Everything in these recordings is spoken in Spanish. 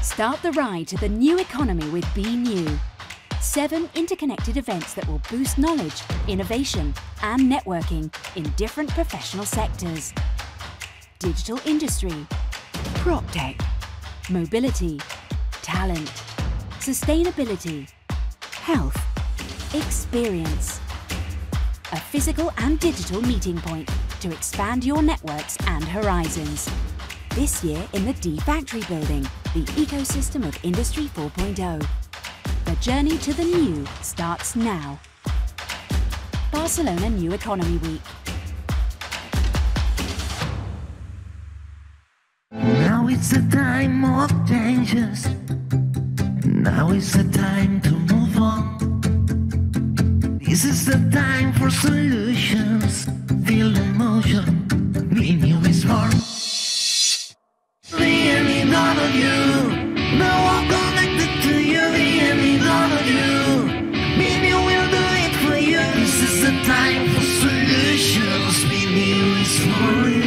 Start the ride to the new economy with Be New. 7 interconnected events that will boost knowledge, innovation and networking in different professional sectors. Digital industry, PropTech, mobility, talent, sustainability, health, experience. A physical and digital meeting point to expand your networks and horizons. This year in the D Factory building, the ecosystem of Industry 4.0. The journey to the new starts now. Barcelona New Economy Week. Now it's the time of changes. Now is the time to move on. This is the time for solutions. Feel the motion. Be New is born. The enemy none of you. No one connected to you. The enemy none of you. Be New will do it for you. This is the time for solutions. Be New is for you.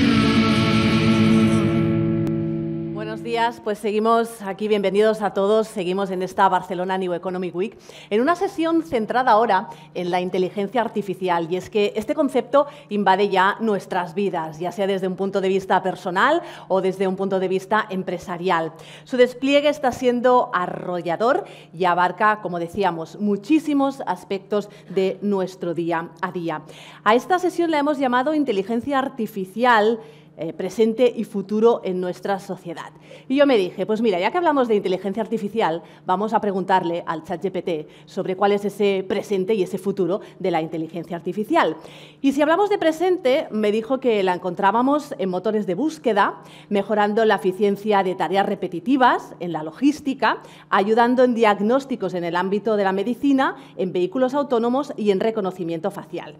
Buenos días, pues seguimos aquí, bienvenidos a todos, seguimos en esta Barcelona New Economy Week, en una sesión centrada ahora en la inteligencia artificial, y es que este concepto invade ya nuestras vidas, ya sea desde un punto de vista personal o desde un punto de vista empresarial. Su despliegue está siendo arrollador y abarca, como decíamos, muchísimos aspectos de nuestro día a día. A esta sesión la hemos llamado inteligencia artificial presente y futuro en nuestra sociedad. Y yo me dije, pues mira, ya que hablamos de inteligencia artificial, vamos a preguntarle al ChatGPT sobre cuál es ese presente y ese futuro de la inteligencia artificial. Y si hablamos de presente, me dijo que la encontrábamos en motores de búsqueda, mejorando la eficiencia de tareas repetitivas, en la logística, ayudando en diagnósticos en el ámbito de la medicina, en vehículos autónomos y en reconocimiento facial.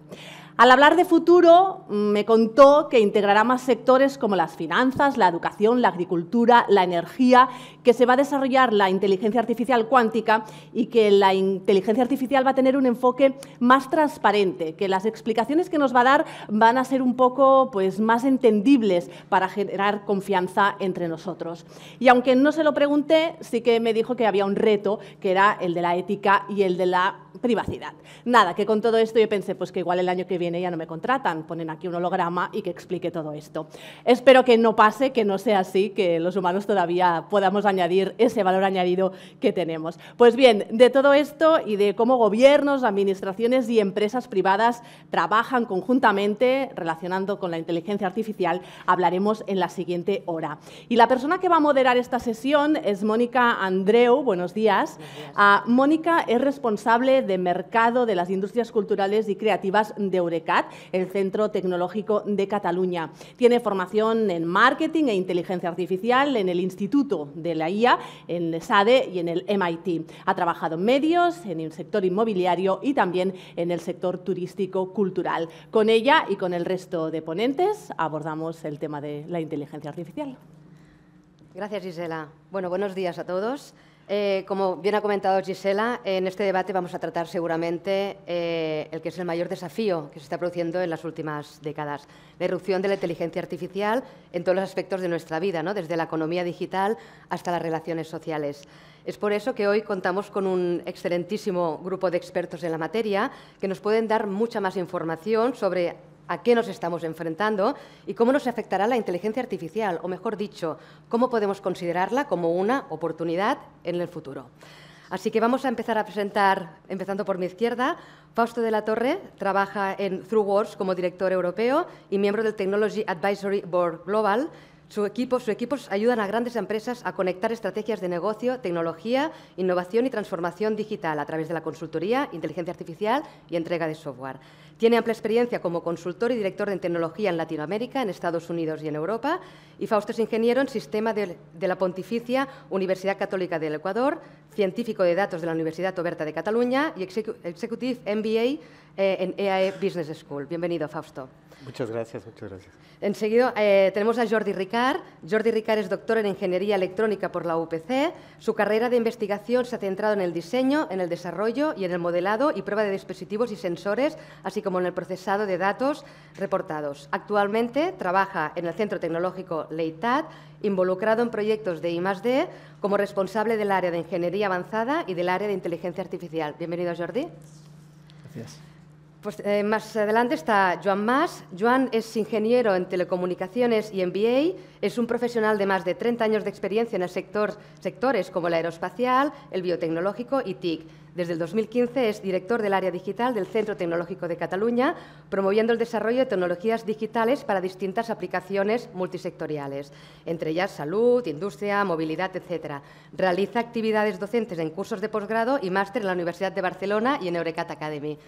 Al hablar de futuro, me contó que integrará más sectores como las finanzas, la educación, la agricultura, la energía, que se va a desarrollar la inteligencia artificial cuántica y que la inteligencia artificial va a tener un enfoque más transparente, que las explicaciones que nos va a dar van a ser un poco más entendibles para generar confianza entre nosotros. Y aunque no se lo pregunté, sí que me dijo que había un reto, que era el de la ética y el de la privacidad. Nada, que con todo esto yo pensé pues que igual el año que viene ya no me contratan, ponen aquí un holograma y que explique todo esto. Espero que no pase, que no sea así, que los humanos todavía podamos añadir ese valor añadido que tenemos. Pues bien, de todo esto y de cómo gobiernos, administraciones y empresas privadas trabajan conjuntamente relacionando con la inteligencia artificial, hablaremos en la siguiente hora. Y la persona que va a moderar esta sesión es Mónica Andreu. Buenos días. Mónica es responsable de mercado de las industrias culturales y creativas de Eurecat, el Centro Tecnológico de Cataluña. Tiene formación en marketing e inteligencia artificial en el Instituto de la IA, en el SADE y en el MIT. Ha trabajado en medios, en el sector inmobiliario y también en el sector turístico-cultural. Con ella y con el resto de ponentes abordamos el tema de la inteligencia artificial. Gracias, Gisela. Bueno, buenos días a todos. Como bien ha comentado Gisela, en este debate vamos a tratar seguramente el que es el mayor desafío que se está produciendo en las últimas décadas, la irrupción de la inteligencia artificial en todos los aspectos de nuestra vida, ¿no? Desde la economía digital hasta las relaciones sociales. Es por eso que hoy contamos con un excelentísimo grupo de expertos en la materia que nos pueden dar mucha más información sobre a qué nos estamos enfrentando y cómo nos afectará la inteligencia artificial, o mejor dicho, cómo podemos considerarla como una oportunidad en el futuro. Así que vamos a empezar a presentar, empezando por mi izquierda. Fausto de la Torre trabaja en ThruWorks como director europeo y miembro del Technology Advisory Board Global. Sus equipos ayudan a grandes empresas a conectar estrategias de negocio, tecnología, innovación y transformación digital a través de la consultoría, inteligencia artificial y entrega de software. Tiene amplia experiencia como consultor y director de tecnología en Latinoamérica, en Estados Unidos y en Europa. Y Fausto es ingeniero en sistema de la Pontificia Universidad Católica del Ecuador, científico de datos de la Universidad Oberta de Cataluña y Executive MBA en EAE Business School. Bienvenido, Fausto. Muchas gracias, muchas gracias. Enseguida tenemos a Jordi Ricard. Jordi Ricard es doctor en Ingeniería Electrónica por la UPC. Su carrera de investigación se ha centrado en el diseño, en el desarrollo y en el modelado y prueba de dispositivos y sensores, así como en el procesado de datos reportados. Actualmente trabaja en el Centro Tecnológico Leitat, involucrado en proyectos de I+D, como responsable del área de Ingeniería Avanzada y del área de Inteligencia Artificial. Bienvenido, Jordi. Gracias. Pues, más adelante está Joan Mas. Joan es ingeniero en telecomunicaciones y MBA. Es un profesional de más de 30 años de experiencia en el sectores como el aeroespacial, el biotecnológico y TIC. Desde el 2015 es director del área digital del Centro Tecnológico de Cataluña, promoviendo el desarrollo de tecnologías digitales para distintas aplicaciones multisectoriales, entre ellas salud, industria, movilidad, etc. Realiza actividades docentes en cursos de posgrado y máster en la Universidad de Barcelona y en Eurecat Academy.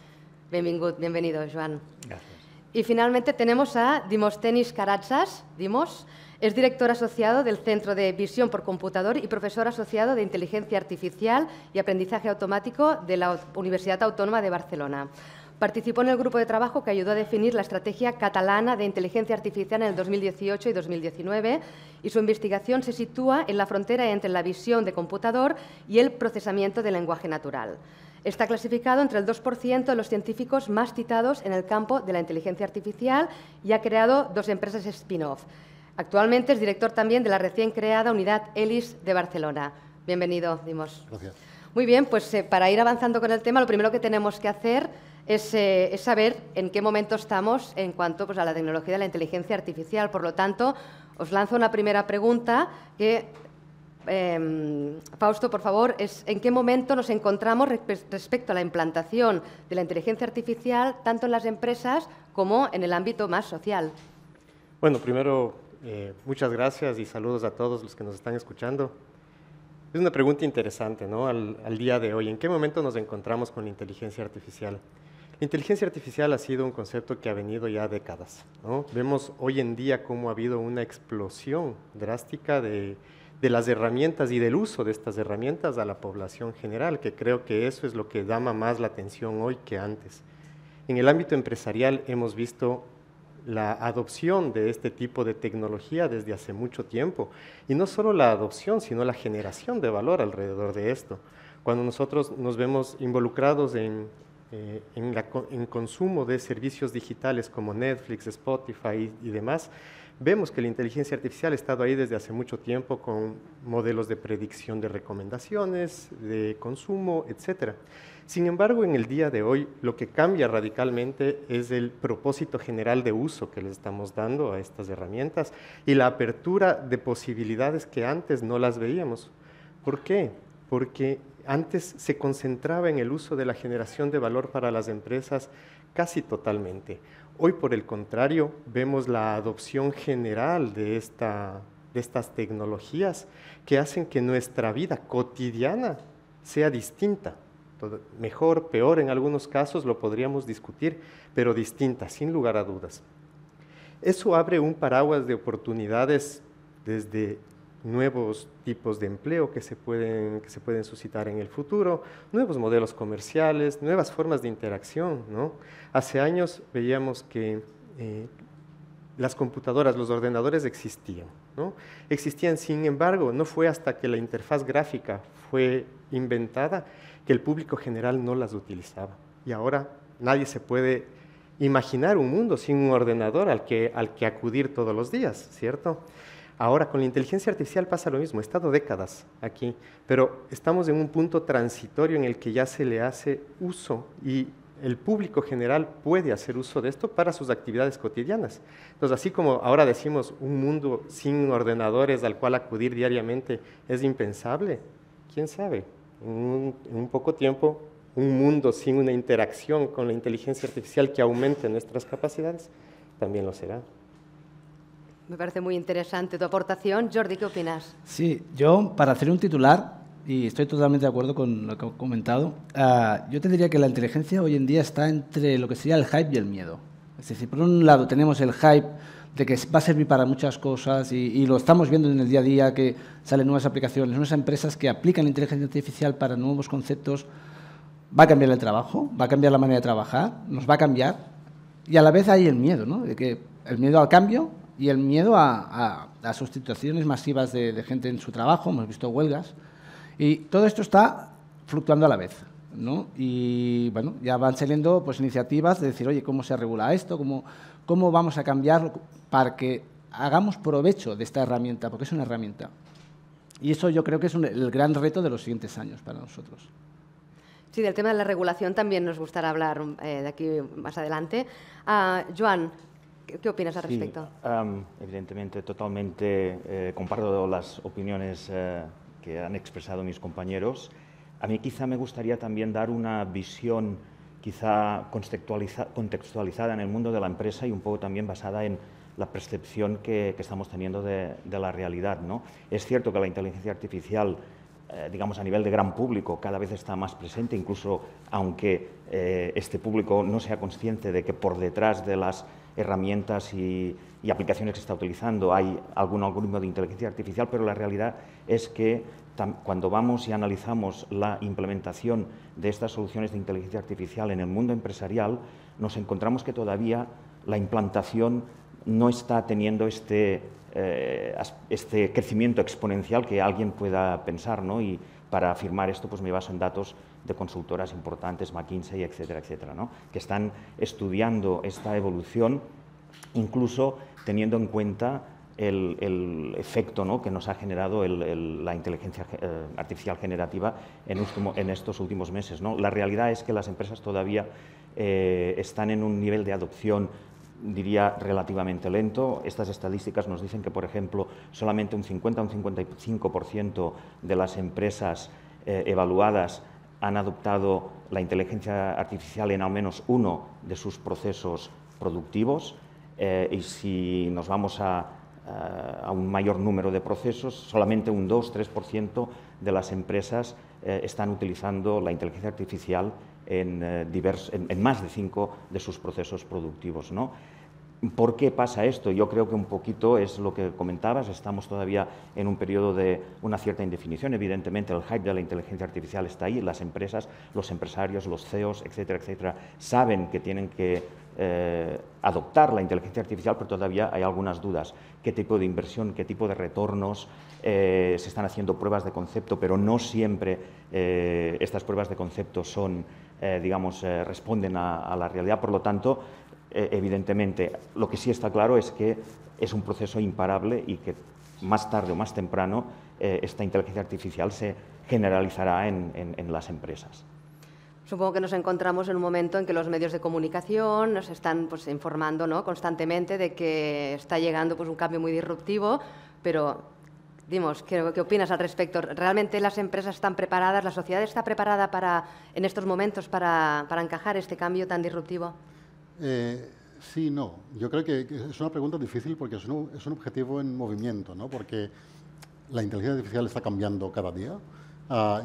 Bienvenido, Joan. Gracias. Y finalmente tenemos a Dimosthenis Karatsas. Dimos es director asociado del Centro de Visión por Computador y profesor asociado de Inteligencia Artificial y Aprendizaje Automático de la Universidad Autónoma de Barcelona. Participó en el grupo de trabajo que ayudó a definir la estrategia catalana de inteligencia artificial en el 2018 y 2019 y su investigación se sitúa en la frontera entre la visión de computador y el procesamiento del lenguaje natural. Está clasificado entre el 2% de los científicos más citados en el campo de la inteligencia artificial y ha creado 2 empresas spin-off. Actualmente es director también de la recién creada unidad ELIS de Barcelona. Bienvenido, Dimos. Gracias. Muy bien, pues para ir avanzando con el tema, lo primero que tenemos que hacer es saber en qué momento estamos en cuanto pues, a la tecnología de la inteligencia artificial. Por lo tanto, os lanzo una primera pregunta que... Fausto, por favor, ¿en qué momento nos encontramos respecto a la implantación de la inteligencia artificial tanto en las empresas como en el ámbito más social? Bueno, primero, muchas gracias y saludos a todos los que nos están escuchando. Es una pregunta interesante, ¿no? Al día de hoy, ¿en qué momento nos encontramos con la inteligencia artificial? La inteligencia artificial ha sido un concepto que ha venido ya décadas, ¿no? Vemos hoy en día cómo ha habido una explosión drástica de las herramientas y del uso de estas herramientas a la población general, que creo que eso es lo que llama más la atención hoy que antes. En el ámbito empresarial hemos visto la adopción de este tipo de tecnología desde hace mucho tiempo, y no solo la adopción, sino la generación de valor alrededor de esto. Cuando nosotros nos vemos involucrados en consumo de servicios digitales como Netflix, Spotify y demás, vemos que la inteligencia artificial ha estado ahí desde hace mucho tiempo con modelos de predicción de recomendaciones, de consumo, etc. Sin embargo, en el día de hoy, lo que cambia radicalmente es el propósito general de uso que le estamos dando a estas herramientas y la apertura de posibilidades que antes no las veíamos. ¿Por qué? Porque antes se concentraba en el uso de la generación de valor para las empresas casi totalmente. Hoy, por el contrario, vemos la adopción general de estas tecnologías que hacen que nuestra vida cotidiana sea distinta. Mejor, peor, en algunos casos lo podríamos discutir, pero distinta, sin lugar a dudas. Eso abre un paraguas de oportunidades desde nuevos tipos de empleo que se pueden suscitar en el futuro, nuevos modelos comerciales, nuevas formas de interacción, ¿no? Hace años veíamos que las computadoras, los ordenadores existían, ¿no? Existían, sin embargo, no fue hasta que la interfaz gráfica fue inventada que el público general no las utilizaba. Y ahora nadie se puede imaginar un mundo sin un ordenador al que acudir todos los días, ¿cierto? Ahora, con la inteligencia artificial pasa lo mismo. He estado décadas aquí, pero estamos en un punto transitorio en el que ya se le hace uso y el público general puede hacer uso de esto para sus actividades cotidianas. Entonces, así como ahora decimos un mundo sin ordenadores al cual acudir diariamente es impensable, ¿quién sabe? En un poco tiempo, un mundo sin una interacción con la inteligencia artificial que aumente nuestras capacidades, también lo será. Me parece muy interesante tu aportación. Jordi, ¿qué opinas? Sí, yo para hacer un titular, y estoy totalmente de acuerdo con lo que he comentado, yo te diría que la inteligencia hoy en día está entre lo que sería el hype y el miedo. Es decir, por un lado tenemos el hype de que va a servir para muchas cosas y lo estamos viendo en el día a día, que salen nuevas aplicaciones, nuevas empresas que aplican la inteligencia artificial para nuevos conceptos. Va a cambiar el trabajo, va a cambiar la manera de trabajar, nos va a cambiar. y a la vez hay el miedo, ¿no? De que el miedo al cambio y el miedo a sustituciones masivas de gente en su trabajo. Hemos visto huelgas. Y todo esto está fluctuando a la vez, ¿no? Y, bueno, ya van saliendo pues, iniciativas de decir, oye, ¿cómo se regula esto? ¿Cómo vamos a cambiar para que hagamos provecho de esta herramienta? Porque es una herramienta. Y eso yo creo que es el gran reto de los siguientes años para nosotros. Sí, del tema de la regulación también nos gustará hablar de aquí más adelante. Joan, ¿qué opinas al respecto? Evidentemente, totalmente comparto las opiniones que han expresado mis compañeros. A mí quizá me gustaría también dar una visión quizá contextualizada en el mundo de la empresa y un poco también basada en la percepción que estamos teniendo de la realidad, ¿no? Es cierto que la inteligencia artificial, digamos a nivel de gran público, cada vez está más presente, incluso aunque este público no sea consciente de que por detrás de las herramientas y aplicaciones que está utilizando hay algún algoritmo de inteligencia artificial, pero la realidad es que cuando vamos y analizamos la implementación de estas soluciones de inteligencia artificial en el mundo empresarial, nos encontramos que todavía la implantación no está teniendo este crecimiento exponencial que alguien pueda pensar, ¿no? Y para afirmar esto, pues me baso en datos de consultoras importantes, McKinsey, etcétera, etcétera, ¿no? Que están estudiando esta evolución, incluso teniendo en cuenta el efecto, ¿no?, que nos ha generado la inteligencia artificial generativa en estos últimos meses, ¿no? La realidad es que las empresas todavía están en un nivel de adopción, diría, relativamente lento. Estas estadísticas nos dicen que, por ejemplo, solamente un 50 o un 55% de las empresas evaluadas han adoptado la inteligencia artificial en al menos uno de sus procesos productivos, y si nos vamos a un mayor número de procesos, solamente un 2-3% de las empresas están utilizando la inteligencia artificial en más de 5 de sus procesos productivos, ¿no? ¿Por qué pasa esto? Yo creo que un poquito es lo que comentabas, estamos todavía en un periodo de una cierta indefinición. Evidentemente el hype de la inteligencia artificial está ahí, las empresas, los empresarios, los CEOs, etcétera, etcétera, saben que tienen que adoptar la inteligencia artificial, pero todavía hay algunas dudas. ¿Qué tipo de inversión, qué tipo de retornos? Se están haciendo pruebas de concepto, pero no siempre estas pruebas de concepto son, responden a la realidad. Por lo tanto, evidentemente, lo que sí está claro es que es un proceso imparable y que más tarde o más temprano esta inteligencia artificial se generalizará en las empresas. Supongo que nos encontramos en un momento en que los medios de comunicación nos están pues, informando, ¿no?, constantemente de que está llegando pues, un cambio muy disruptivo, pero dimos, ¿qué opinas al respecto? ¿Realmente las empresas están preparadas, la sociedad está preparada en estos momentos para encajar este cambio tan disruptivo? Sí, no. Yo creo que es una pregunta difícil porque es un objetivo en movimiento, ¿no? Porque la inteligencia artificial está cambiando cada día.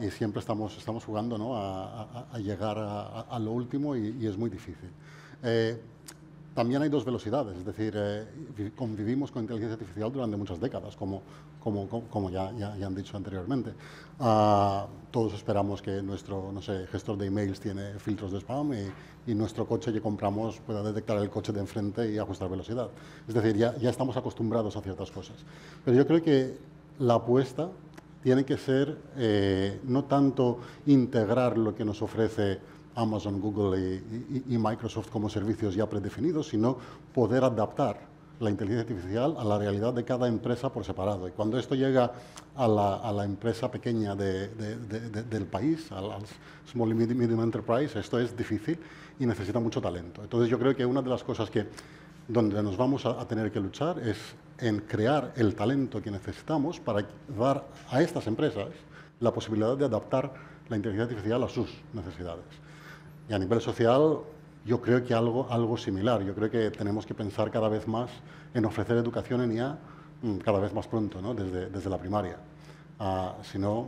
Y siempre estamos jugando, ¿no?, a llegar a lo último y es muy difícil. También hay dos velocidades, es decir, convivimos con inteligencia artificial durante muchas décadas, como ya han dicho anteriormente. Todos esperamos que nuestro, no sé, gestor de emails tiene filtros de spam y nuestro coche que compramos pueda detectar el coche de enfrente y ajustar velocidad. Es decir, ya estamos acostumbrados a ciertas cosas. Pero yo creo que la apuesta tiene que ser no tanto integrar lo que nos ofrece Amazon, Google y Microsoft como servicios ya predefinidos, sino poder adaptar la inteligencia artificial a la realidad de cada empresa por separado. Y cuando esto llega a la empresa pequeña del país, al Small y Medium Enterprise, esto es difícil y necesita mucho talento. Entonces yo creo que una de las cosas donde nos vamos a tener que luchar es en crear el talento que necesitamos para dar a estas empresas la posibilidad de adaptar la inteligencia artificial a sus necesidades. Y a nivel social, yo creo que algo similar. Yo creo que tenemos que pensar cada vez más en ofrecer educación en IA cada vez más pronto, ¿no?, desde la primaria. Si no,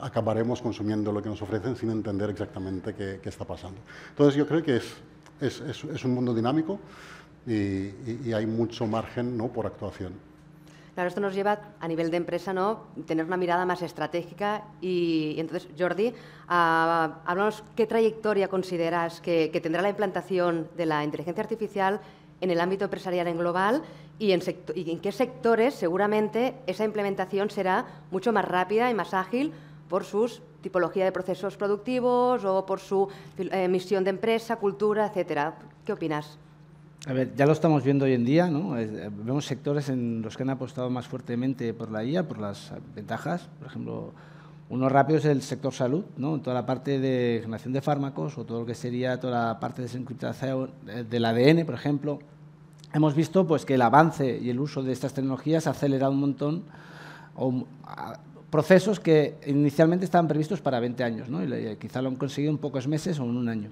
acabaremos consumiendo lo que nos ofrecen sin entender exactamente qué está pasando. Entonces, yo creo que es un mundo dinámico y hay mucho margen, ¿no?, por actuación. Claro, esto nos lleva a nivel de empresa, ¿no?, tener una mirada más estratégica y entonces, Jordi, háblanos qué trayectoria consideras que tendrá la implantación de la inteligencia artificial en el ámbito empresarial en global y en qué sectores seguramente esa implementación será mucho más rápida y más ágil por su tipología de procesos productivos o por su misión de empresa, cultura, etcétera. ¿Qué opinas? A ver, ya lo estamos viendo hoy en día, ¿no? Vemos sectores en los que han apostado más fuertemente por la IA, por las ventajas. Por ejemplo, uno rápido es el sector salud, ¿no? Toda la parte de generación de fármacos o todo lo que sería toda la parte de desencriptación del ADN, por ejemplo. Hemos visto pues, que el avance y el uso de estas tecnologías ha acelerado un montón procesos que inicialmente estaban previstos para 20 años, ¿no? Y quizá lo han conseguido en pocos meses o en un año.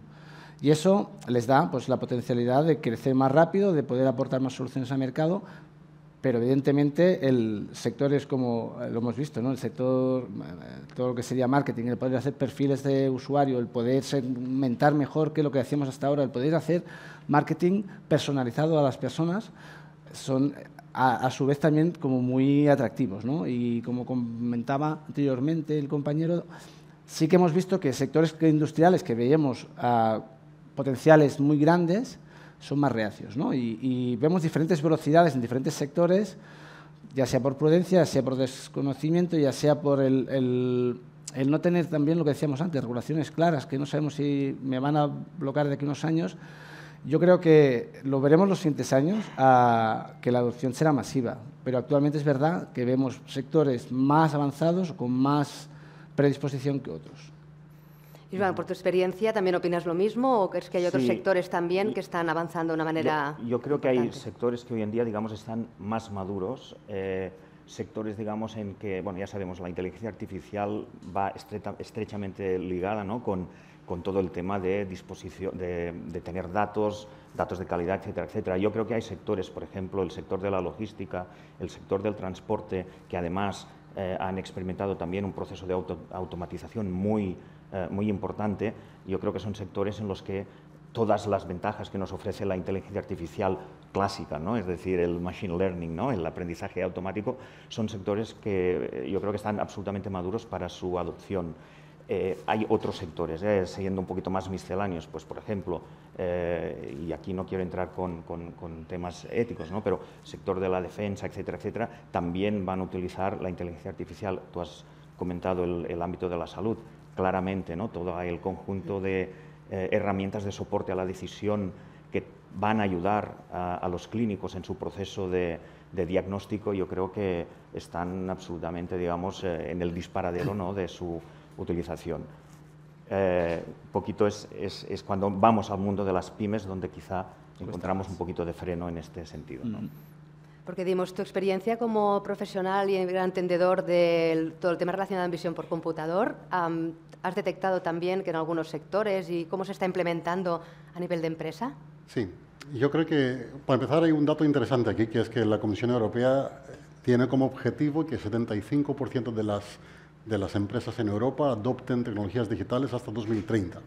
Y eso les da pues, la potencialidad de crecer más rápido, de poder aportar más soluciones al mercado, pero evidentemente el sector es como lo hemos visto, ¿no? El sector, todo lo que sería marketing, el poder hacer perfiles de usuario, el poder segmentar mejor que lo que hacíamos hasta ahora, el poder hacer marketing personalizado a las personas, son a su vez también como muy atractivos, ¿no? Y como comentaba anteriormente el compañero, sí que hemos visto que sectores industriales que veíamos potenciales muy grandes son más reacios, ¿no? Y vemos diferentes velocidades en diferentes sectores, ya sea por prudencia, ya sea por desconocimiento, ya sea por el no tener también lo que decíamos antes, regulaciones claras, que no sabemos si me van a bloquear de aquí unos años. Yo creo que lo veremos los siguientes años, que la adopción será masiva, pero actualmente es verdad que vemos sectores más avanzados, con más predisposición que otros. Ismael, por tu experiencia, ¿también opinas lo mismo o crees que hay otros sectores también que están avanzando de una manera Yo creo que importante? hay sectores que hoy en día, digamos, están más maduros, sectores, digamos, en que, bueno, ya sabemos, la inteligencia artificial va estrechamente ligada, ¿no?, con todo el tema de disposición, de tener datos de calidad, etcétera, etcétera. Yo creo que hay sectores, por ejemplo, el sector de la logística, el sector del transporte, que además han experimentado también un proceso de automatización muy importante. Yo creo que son sectores en los que todas las ventajas que nos ofrece la inteligencia artificial clásica, ¿no?, es decir, el machine learning, ¿no?, el aprendizaje automático, son sectores que yo creo que están absolutamente maduros para su adopción. Hay otros sectores, siguiendo un poquito más misceláneos, pues por ejemplo, y aquí no quiero entrar con temas éticos, ¿no?, pero sector de la defensa, etcétera, etcétera, también van a utilizar la inteligencia artificial. Tú has comentado el ámbito de la salud, claramente, ¿no?, todo el conjunto de herramientas de soporte a la decisión que van a ayudar a los clínicos en su proceso de diagnóstico. Yo creo que están absolutamente, digamos, en el disparadero, ¿no?, de su utilización. Poquito es cuando vamos al mundo de las pymes donde quizá encontramos un poquito de freno en este sentido, ¿no? Porque dimos tu experiencia como profesional y gran entendedor de todo el tema relacionado con visión por computador. ¿Has detectado también que en algunos sectores y cómo se está implementando a nivel de empresa? Sí, yo creo que para empezar hay un dato interesante aquí, que es que la Comisión Europea tiene como objetivo que 75% de las empresas en Europa adopten tecnologías digitales hasta 2030.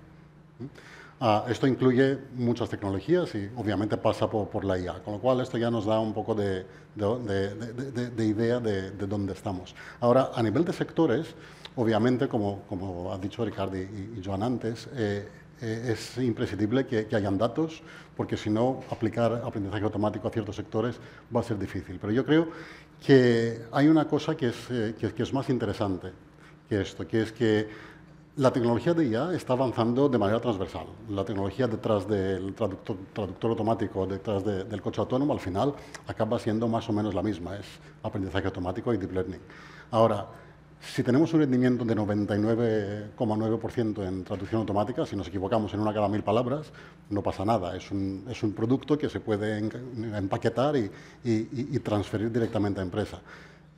Esto incluye muchas tecnologías y obviamente pasa por la IA, con lo cual esto ya nos da un poco de idea de dónde estamos. Ahora, a nivel de sectores, obviamente, como ha dicho Ricardo y Joan antes, es imprescindible que hayan datos, porque si no, aplicar aprendizaje automático a ciertos sectores va a ser difícil. Pero yo creo que hay una cosa que es más interesante que esto, que es que la tecnología de IA está avanzando de manera transversal. La tecnología detrás del traductor automático, detrás del coche autónomo, al final acaba siendo más o menos la misma, es aprendizaje automático y deep learning. Ahora, si tenemos un rendimiento de 99,9% en traducción automática, si nos equivocamos en una cada 1000 palabras, no pasa nada. Es un producto que se puede empaquetar y transferir directamente a empresa.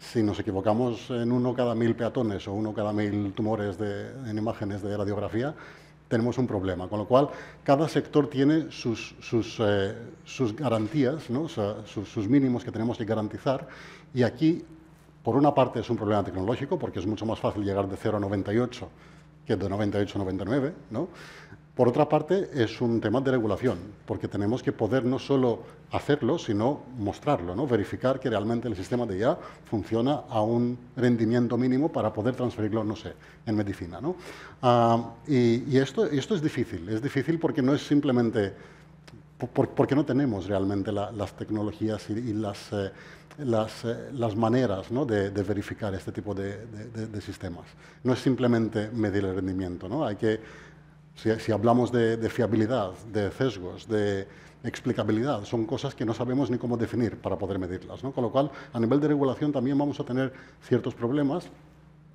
Si nos equivocamos en uno cada 1000 peatones o uno cada 1000 tumores en imágenes de radiografía, tenemos un problema. Con lo cual, cada sector tiene sus garantías, ¿no?, o sea, sus mínimos que tenemos que garantizar. Y aquí, por una parte, es un problema tecnológico, porque es mucho más fácil llegar de 0 a 98 que de 98 a 99, ¿no? Por otra parte, es un tema de regulación, porque tenemos que poder no solo hacerlo, sino mostrarlo, ¿no? Verificar que realmente el sistema de IA funciona a un rendimiento mínimo para poder transferirlo, no sé, en medicina, ¿no? Y esto es difícil porque no es simplemente, porque no tenemos realmente las tecnologías y las maneras, ¿no? de verificar este tipo de sistemas. No es simplemente medir el rendimiento, ¿no? Hay que... Si hablamos de fiabilidad, de sesgos, de explicabilidad, son cosas que no sabemos ni cómo definir para poder medirlas, ¿no? Con lo cual, a nivel de regulación también vamos a tener ciertos problemas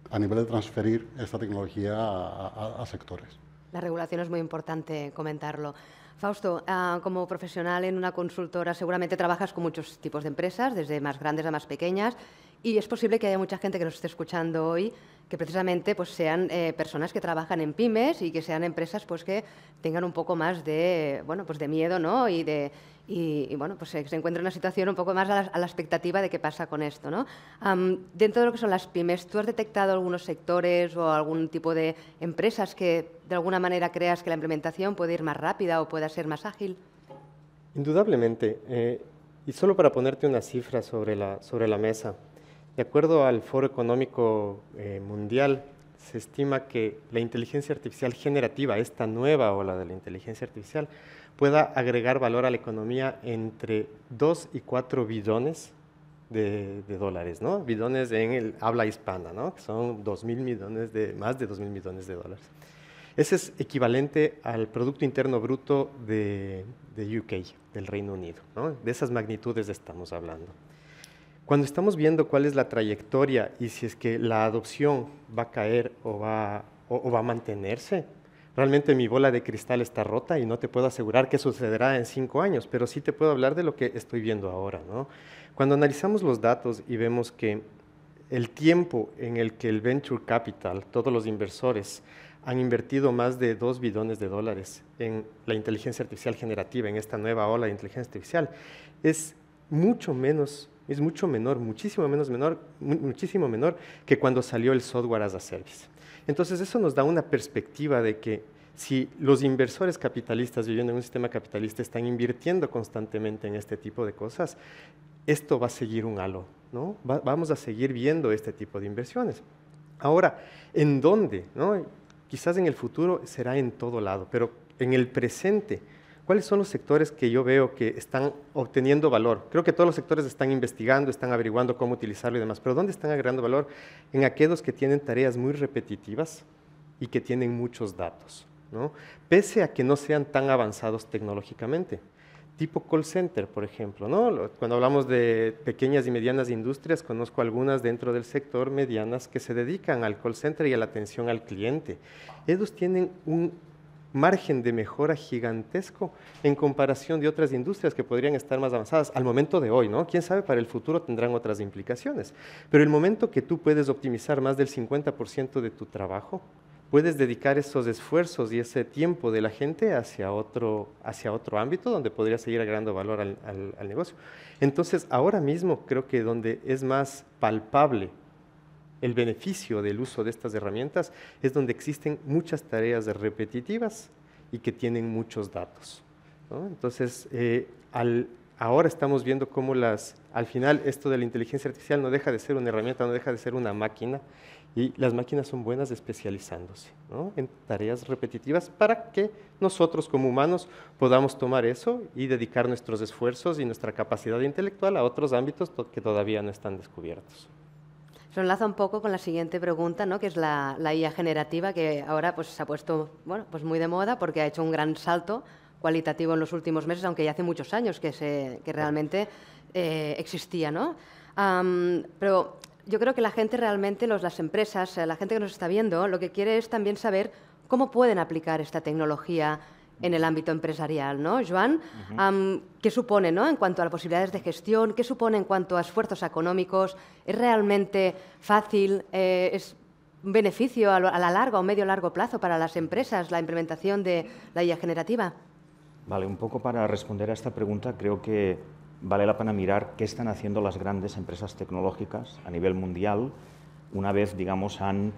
a nivel de transferir esta tecnología a sectores. La regulación es muy importante comentarlo. Fausto, como profesional en una consultora seguramente trabajas con muchos tipos de empresas, desde más grandes a más pequeñas, y es posible que haya mucha gente que nos esté escuchando hoy que precisamente pues, sean personas que trabajan en pymes y que sean empresas pues, que tengan un poco más de, bueno, pues de miedo, ¿no? Y bueno, pues se encuentran en una situación un poco más a la expectativa de qué pasa con esto, ¿no? Dentro de lo que son las pymes, ¿tú has detectado algunos sectores o algún tipo de empresas que de alguna manera creas que la implementación puede ir más rápida o pueda ser más ágil? Indudablemente. Y solo para ponerte una cifra sobre la mesa, de acuerdo al Foro Económico Mundial, se estima que la inteligencia artificial generativa, esta nueva ola de la inteligencia artificial, pueda agregar valor a la economía entre 2 y 4 bidones de dólares, ¿no? Bidones en el habla hispana, ¿no? Que son más de 2.000 millones de dólares. Ese es equivalente al Producto Interno Bruto de UK, del Reino Unido, ¿no? De esas magnitudes estamos hablando. Cuando estamos viendo cuál es la trayectoria y si es que la adopción va a caer o va a mantenerse, realmente mi bola de cristal está rota y no te puedo asegurar qué sucederá en 5 años, pero sí te puedo hablar de lo que estoy viendo ahora, ¿no? Cuando analizamos los datos y vemos que el tiempo en el que el venture capital, todos los inversores, han invertido más de 2 bidones de dólares en la inteligencia artificial generativa, en esta nueva ola de inteligencia artificial, es muchísimo menor que cuando salió el software as a service. Entonces, eso nos da una perspectiva de que si los inversores capitalistas viviendo en un sistema capitalista están invirtiendo constantemente en este tipo de cosas, esto va a seguir un halo, ¿no? Vamos a seguir viendo este tipo de inversiones. Ahora, ¿en dónde? ¿No? Quizás en el futuro será en todo lado, pero en el presente, ¿cuáles son los sectores que yo veo que están obteniendo valor? Creo que todos los sectores están investigando, están averiguando cómo utilizarlo y demás, pero ¿dónde están agregando valor? En aquellos que tienen tareas muy repetitivas y que tienen muchos datos, ¿no? Pese a que no sean tan avanzados tecnológicamente. Tipo call center, por ejemplo, ¿no? Cuando hablamos de pequeñas y medianas industrias, conozco algunas dentro del sector medianas que se dedican al call center y a la atención al cliente. Ellos tienen un margen de mejora gigantesco en comparación de otras industrias que podrían estar más avanzadas al momento de hoy, ¿no? Quién sabe, para el futuro tendrán otras implicaciones. Pero el momento que tú puedes optimizar más del 50% de tu trabajo, puedes dedicar esos esfuerzos y ese tiempo de la gente hacia otro ámbito donde podría seguir agregando valor al negocio. Entonces, ahora mismo creo que donde es más palpable el beneficio del uso de estas herramientas es donde existen muchas tareas repetitivas y que tienen muchos datos, ¿no? Entonces, ahora estamos viendo cómo al final esto de la inteligencia artificial no deja de ser una herramienta, no deja de ser una máquina, y las máquinas son buenas especializándose, ¿no? En tareas repetitivas para que nosotros como humanos podamos tomar eso y dedicar nuestros esfuerzos y nuestra capacidad intelectual a otros ámbitos que todavía no están descubiertos. Se enlaza un poco con la siguiente pregunta, ¿no? Que es la IA generativa, que ahora pues, se ha puesto pues muy de moda porque ha hecho un gran salto cualitativo en los últimos meses, aunque ya hace muchos años que realmente existía, ¿no? Pero yo creo que la gente realmente, las empresas, la gente que nos está viendo, lo que quiere es también saber cómo pueden aplicar esta tecnología en el ámbito empresarial, ¿no? Joan, ¿qué supone, ¿no? En cuanto a las posibilidades de gestión? ¿Qué supone en cuanto a esfuerzos económicos? ¿Es realmente fácil? ¿Es un beneficio a la larga o medio largo plazo para las empresas la implementación de la IA generativa? Vale, un poco para responder a esta pregunta, creo que vale la pena mirar qué están haciendo las grandes empresas tecnológicas a nivel mundial una vez, digamos, han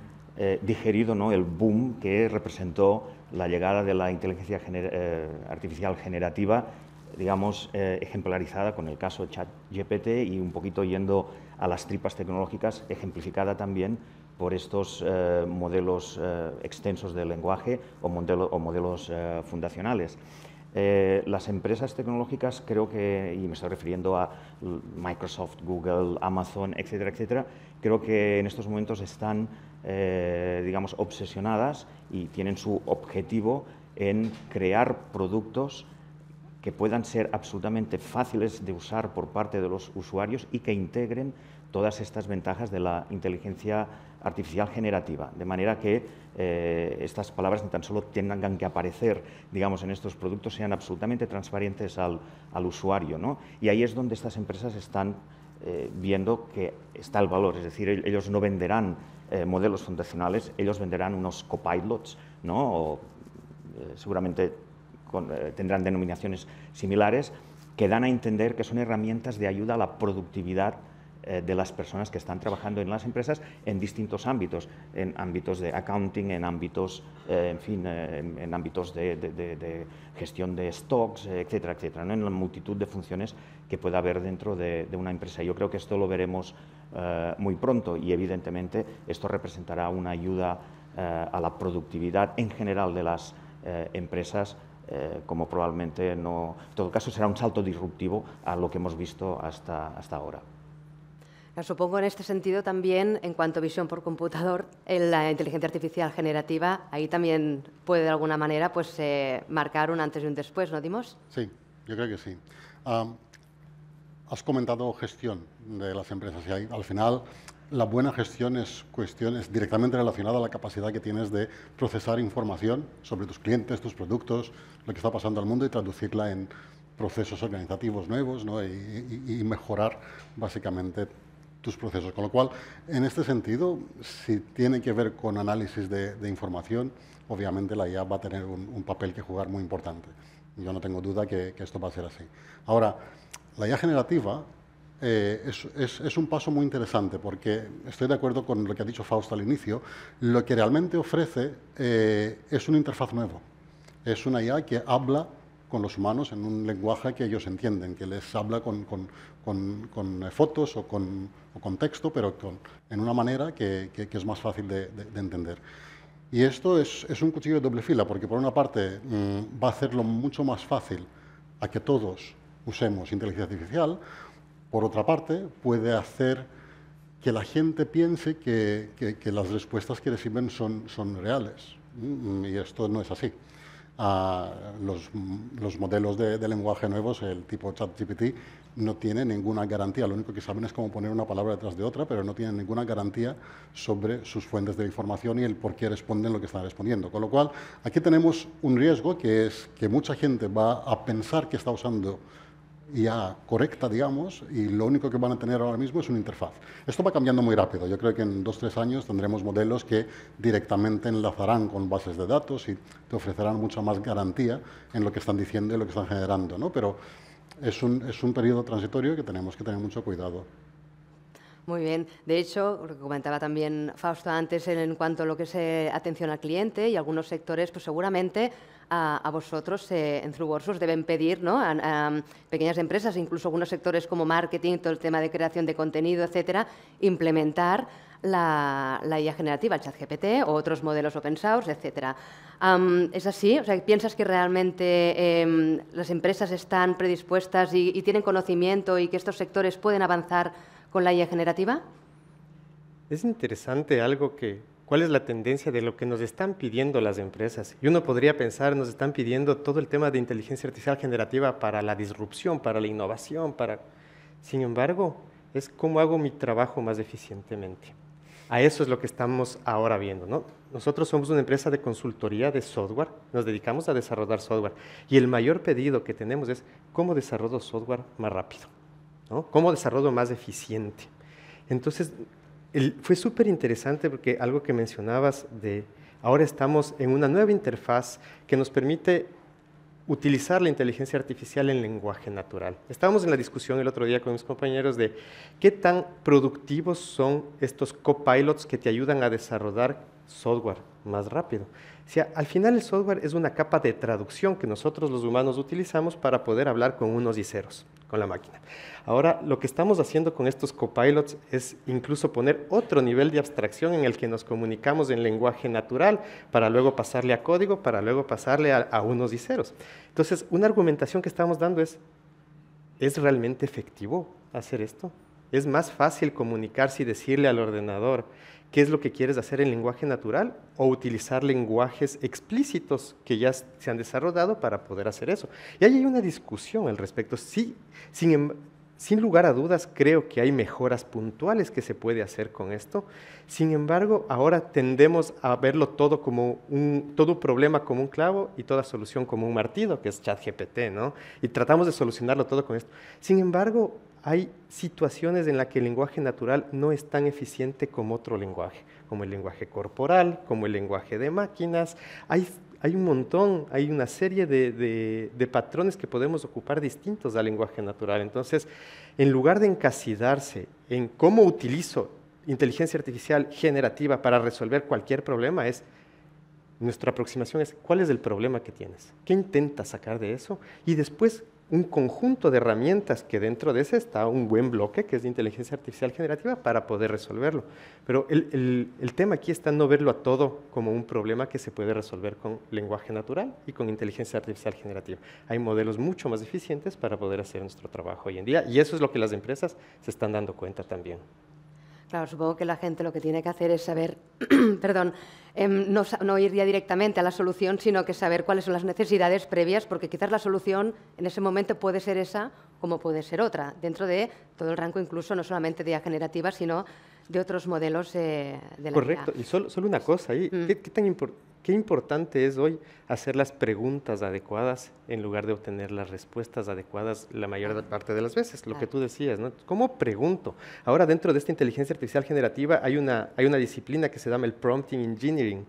digerido, ¿no?, el boom que representó la llegada de la inteligencia artificial generativa, digamos, ejemplarizada con el caso ChatGPT y un poquito yendo a las tripas tecnológicas, ejemplificada también por estos modelos extensos de lenguaje o modelos fundacionales. Las empresas tecnológicas, creo que, y me estoy refiriendo a Microsoft, Google, Amazon, etcétera, etcétera, creo que en estos momentos están, digamos, obsesionadas y tienen su objetivo en crear productos que puedan ser absolutamente fáciles de usar por parte de los usuarios y que integren todas estas ventajas de la inteligencia artificial generativa, de manera que estas palabras ni tan solo tengan que aparecer, digamos, en estos productos, sean absolutamente transparentes al usuario, ¿no? Y ahí es donde estas empresas están viendo que está el valor, es decir, ellos no venderán modelos fundacionales, ellos venderán unos copilots, ¿no? O, seguramente tendrán denominaciones similares, que dan a entender que son herramientas de ayuda a la productividad de las personas que están trabajando en las empresas en distintos ámbitos, en ámbitos de accounting, en ámbitos, en fin, en ámbitos de gestión de stocks, etcétera, etcétera, ¿no?, en la multitud de funciones que pueda haber dentro de una empresa. Yo creo que esto lo veremos muy pronto y, evidentemente, esto representará una ayuda a la productividad en general de las empresas, como probablemente no, en todo caso será un salto disruptivo a lo que hemos visto hasta ahora. Supongo en este sentido también, en cuanto a visión por computador, la inteligencia artificial generativa, ahí también puede de alguna manera pues, marcar un antes y un después, ¿no, Dimos? Sí, yo creo que sí. Has comentado gestión de las empresas y ahí, al final la buena gestión es directamente relacionada a la capacidad que tienes de procesar información sobre tus clientes, tus productos, lo que está pasando al mundo y traducirla en procesos organizativos nuevos, ¿no? y mejorar básicamente tus procesos. Con lo cual, en este sentido, si tiene que ver con análisis de información, obviamente la IA va a tener un papel que jugar muy importante. Yo no tengo duda que esto va a ser así. Ahora, la IA generativa es un paso muy interesante porque estoy de acuerdo con lo que ha dicho Fausto al inicio. Lo que realmente ofrece es una interfaz nueva. Es una IA que habla con los humanos en un lenguaje que ellos entienden, que les habla con fotos o con texto, pero en una manera que es más fácil de entender. Y esto es un cuchillo de doble fila, porque por una parte va a hacerlo mucho más fácil a que todos usemos inteligencia artificial, por otra parte puede hacer que la gente piense que las respuestas que reciben son reales, y esto no es así. Los modelos de lenguaje nuevos, el tipo ChatGPT, no tienen ninguna garantía. Lo único que saben es cómo poner una palabra detrás de otra, pero no tienen ninguna garantía sobre sus fuentes de información y el por qué responden lo que están respondiendo. Con lo cual, aquí tenemos un riesgo, que es que mucha gente va a pensar que está usando IA correcta, digamos, y lo único que van a tener ahora mismo es una interfaz. Esto va cambiando muy rápido. Yo creo que en 2 o 3 años tendremos modelos que directamente enlazarán con bases de datos y te ofrecerán mucha más garantía en lo que están diciendo y lo que están generando, ¿no? Pero es un periodo transitorio que tenemos que tener mucho cuidado. Muy bien. De hecho, lo que comentaba también Fausto antes en cuanto a lo que es atención al cliente y algunos sectores, pues seguramente a vosotros en Thruword os deben pedir, ¿no?, a pequeñas empresas, incluso algunos sectores como marketing, todo el tema de creación de contenido, etcétera, implementar la IA generativa, el ChatGPT o otros modelos open source, etcétera. ¿Es así? O sea, ¿piensas que realmente las empresas están predispuestas y tienen conocimiento y que estos sectores pueden avanzar con la IA generativa? Es interesante cuál es la tendencia de lo que nos están pidiendo las empresas. Y uno podría pensar, nos están pidiendo todo el tema de inteligencia artificial generativa para la disrupción, para la innovación, Sin embargo, es cómo hago mi trabajo más eficientemente. A eso es lo que estamos ahora viendo, ¿no? Nosotros somos una empresa de consultoría de software, nos dedicamos a desarrollar software. Y el mayor pedido que tenemos es cómo desarrollo software más rápido, ¿no? ¿Cómo desarrollo más eficiente? Entonces, fue súper interesante porque algo que mencionabas ahora estamos en una nueva interfaz que nos permite utilizar la inteligencia artificial en lenguaje natural. Estábamos en la discusión el otro día con mis compañeros de qué tan productivos son estos copilots que te ayudan a desarrollar software más rápido. O sea, al final el software es una capa de traducción que nosotros los humanos utilizamos para poder hablar con unos y ceros, con la máquina. Ahora, lo que estamos haciendo con estos copilots es incluso poner otro nivel de abstracción en el que nos comunicamos en lenguaje natural para luego pasarle a código, para luego pasarle a unos y ceros. Entonces, una argumentación que estamos dando ¿es realmente efectivo hacer esto? ¿Es más fácil comunicarse y decirle al ordenador qué es lo que quieres hacer en lenguaje natural o utilizar lenguajes explícitos que ya se han desarrollado para poder hacer eso? Y ahí hay una discusión al respecto. Sí, sin lugar a dudas, creo que hay mejoras puntuales que se puede hacer con esto. Sin embargo, ahora tendemos a verlo todo como todo problema como un clavo y toda solución como un martillo, que es ChatGPT, ¿no? Y tratamos de solucionarlo todo con esto. Sin embargo, hay situaciones en las que el lenguaje natural no es tan eficiente como otro lenguaje, como el lenguaje corporal, como el lenguaje de máquinas. Hay un montón, hay una serie de patrones que podemos ocupar distintos al lenguaje natural. Entonces, en lugar de encasillarse en cómo utilizo inteligencia artificial generativa para resolver cualquier problema, nuestra aproximación es ¿cuál es el problema que tienes? ¿Qué intentas sacar de eso? Y después un conjunto de herramientas que dentro de ese está un buen bloque que es de inteligencia artificial generativa para poder resolverlo. Pero el tema aquí está en no verlo a todo como un problema que se puede resolver con lenguaje natural y con inteligencia artificial generativa. Hay modelos mucho más eficientes para poder hacer nuestro trabajo hoy en día y eso es lo que las empresas se están dando cuenta también. Claro, supongo que la gente lo que tiene que hacer es saber, perdón, no ir ya directamente a la solución, sino que saber cuáles son las necesidades previas, porque quizás la solución en ese momento puede ser esa como puede ser otra, dentro de todo el rango incluso no solamente de IA generativa, sino de otros modelos de la Correcto, IA. y solo una cosa ahí, ¿qué importante es hoy hacer las preguntas adecuadas en lugar de obtener las respuestas adecuadas la mayor parte de las veces? Lo que tú decías, ¿no? ¿Cómo pregunto? Ahora, dentro de esta inteligencia artificial generativa hay una disciplina que se llama el prompting engineering,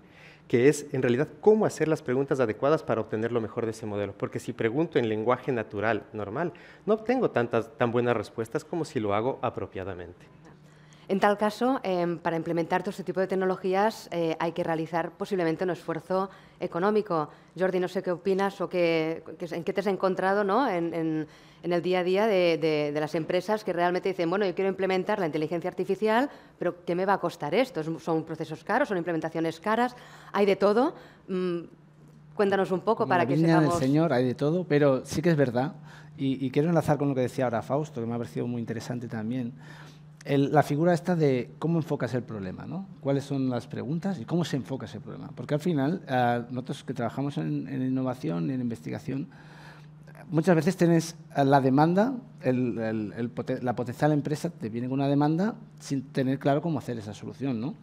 que es en realidad cómo hacer las preguntas adecuadas para obtener lo mejor de ese modelo. Porque si pregunto en lenguaje natural, normal, no obtengo tan buenas respuestas como si lo hago apropiadamente. En tal caso, para implementar todo este tipo de tecnologías hay que realizar posiblemente un esfuerzo económico. Jordi, no sé qué opinas o en qué te has encontrado, ¿no? en el día a día de las empresas que realmente dicen, bueno, yo quiero implementar la inteligencia artificial, pero ¿qué me va a costar esto? ¿Son procesos caros? ¿Son implementaciones caras? ¿Hay de todo? Cuéntanos un poco para que sepamos. Del Señor, hay de todo, pero sí que es verdad, y quiero enlazar con lo que decía ahora Fausto, que me ha parecido muy interesante también. La figura esta de cómo enfocas el problema, ¿no? Cuáles son las preguntas y cómo se enfoca ese problema. Porque al final, nosotros que trabajamos en innovación, en investigación, muchas veces tienes la demanda, la potencial empresa te viene con una demanda sin tener claro cómo hacer esa solución, ¿no?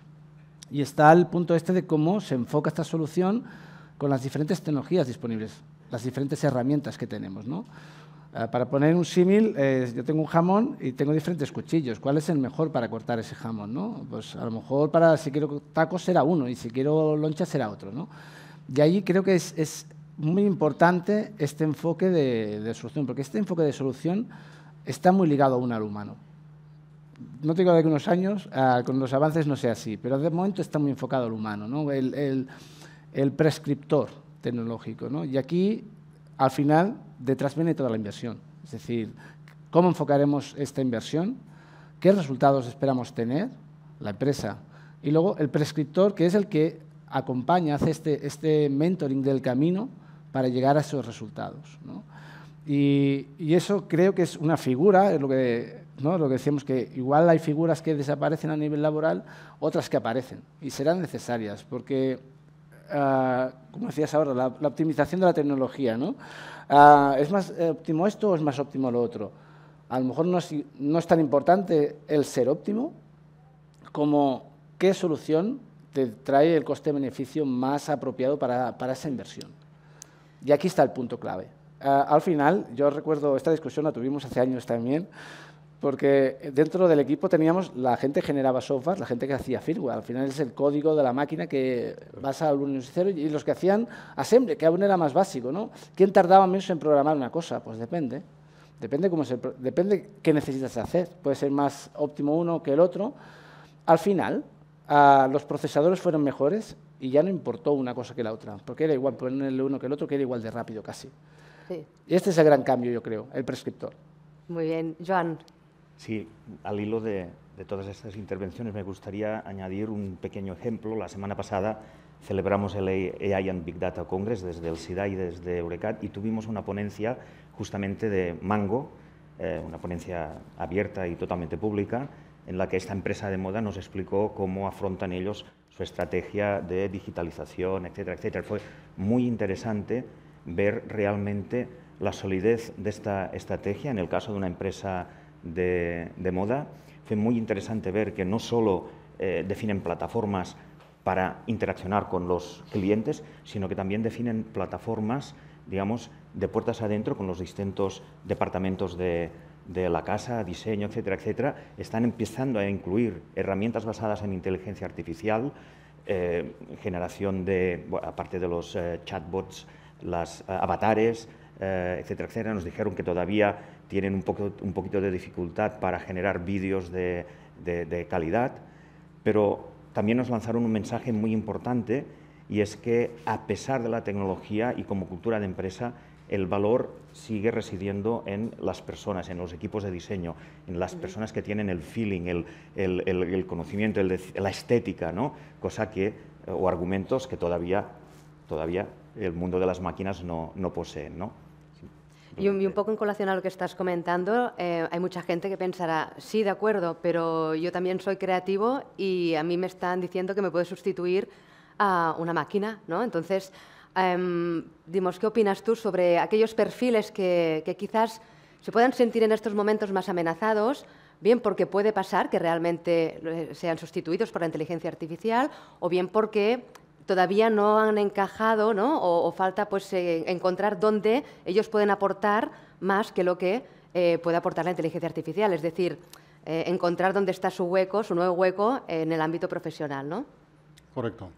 Y está el punto este de cómo se enfoca esta solución con las diferentes tecnologías disponibles, las diferentes herramientas que tenemos, ¿no? Para poner un símil, yo tengo un jamón y tengo diferentes cuchillos. ¿Cuál es el mejor para cortar ese jamón, ¿no? Pues a lo mejor si quiero tacos será uno y si quiero loncha será otro, ¿no? Y ahí creo que es muy importante este enfoque de solución, porque este enfoque de solución está muy ligado aún al humano. No te digo de que unos años, con los avances no sea así, pero de momento está muy enfocado al humano, ¿no? El prescriptor tecnológico, ¿no? Y aquí, al final, detrás viene toda la inversión. Es decir, ¿cómo enfocaremos esta inversión? ¿Qué resultados esperamos tener? La empresa. Y luego el prescriptor, que es el que acompaña, hace este mentoring del camino para llegar a esos resultados, ¿no? Y eso creo que es una figura, es lo que decíamos, que igual hay figuras que desaparecen a nivel laboral, otras que aparecen y serán necesarias, porque, como decías ahora, la optimización de la tecnología, ¿no? ¿Es más óptimo esto o es más óptimo lo otro? A lo mejor no es tan importante el ser óptimo como qué solución te trae el coste-beneficio más apropiado para esa inversión. Y aquí está el punto clave. Al final, yo recuerdo, esta discusión la tuvimos hace años también, porque dentro del equipo teníamos, la gente generaba software, la gente que hacía firmware. Al final es el código de la máquina que vas al 1 y 0, y los que hacían assembly, que aún era más básico, ¿no? ¿Quién tardaba menos en programar una cosa? Pues depende. Depende qué necesitas hacer. Puede ser más óptimo uno que el otro. Al final, los procesadores fueron mejores y ya no importó una cosa que la otra, porque era igual ponerle uno que el otro, que era igual de rápido casi. Sí. Y este es el gran cambio, yo creo, el prescriptor. Muy bien. Joan. Sí, al hilo de todas estas intervenciones me gustaría añadir un pequeño ejemplo. La semana pasada celebramos el AI and Big Data Congress desde el SIDA y desde Eurecat y tuvimos una ponencia justamente de Mango, una ponencia abierta y totalmente pública, en la que esta empresa de moda nos explicó cómo afrontan ellos su estrategia de digitalización, etcétera, etcétera. Fue muy interesante ver realmente la solidez de esta estrategia en el caso de una empresa de moda. Fue muy interesante ver que no solo definen plataformas para interaccionar con los clientes, sino que también definen plataformas, digamos, de puertas adentro con los distintos departamentos de la casa, diseño, etcétera, etcétera. Están empezando a incluir herramientas basadas en inteligencia artificial, generación de, bueno, aparte de los chatbots, las avatares, etcétera, etcétera. Nos dijeron que todavía tienen un poquito de dificultad para generar vídeos de calidad, pero también nos lanzaron un mensaje muy importante, y es que a pesar de la tecnología y como cultura de empresa, el valor sigue residiendo en las personas, en los equipos de diseño, en las personas que tienen el feeling, el conocimiento, la estética, ¿no? Cosa que, o argumentos que todavía el mundo de las máquinas no poseen, ¿no? Y un poco en colación a lo que estás comentando, hay mucha gente que pensará, sí, de acuerdo, pero yo también soy creativo y a mí me están diciendo que me puede sustituir a una máquina, ¿no? Entonces, dimos, ¿qué opinas tú sobre aquellos perfiles que quizás se puedan sentir en estos momentos más amenazados, bien porque puede pasar que realmente sean sustituidos por la inteligencia artificial, o bien porque todavía no han encajado, ¿no? o falta pues, encontrar dónde ellos pueden aportar más que lo que puede aportar la inteligencia artificial, es decir, encontrar dónde está su hueco, su nuevo hueco en el ámbito profesional, ¿no? Correcto.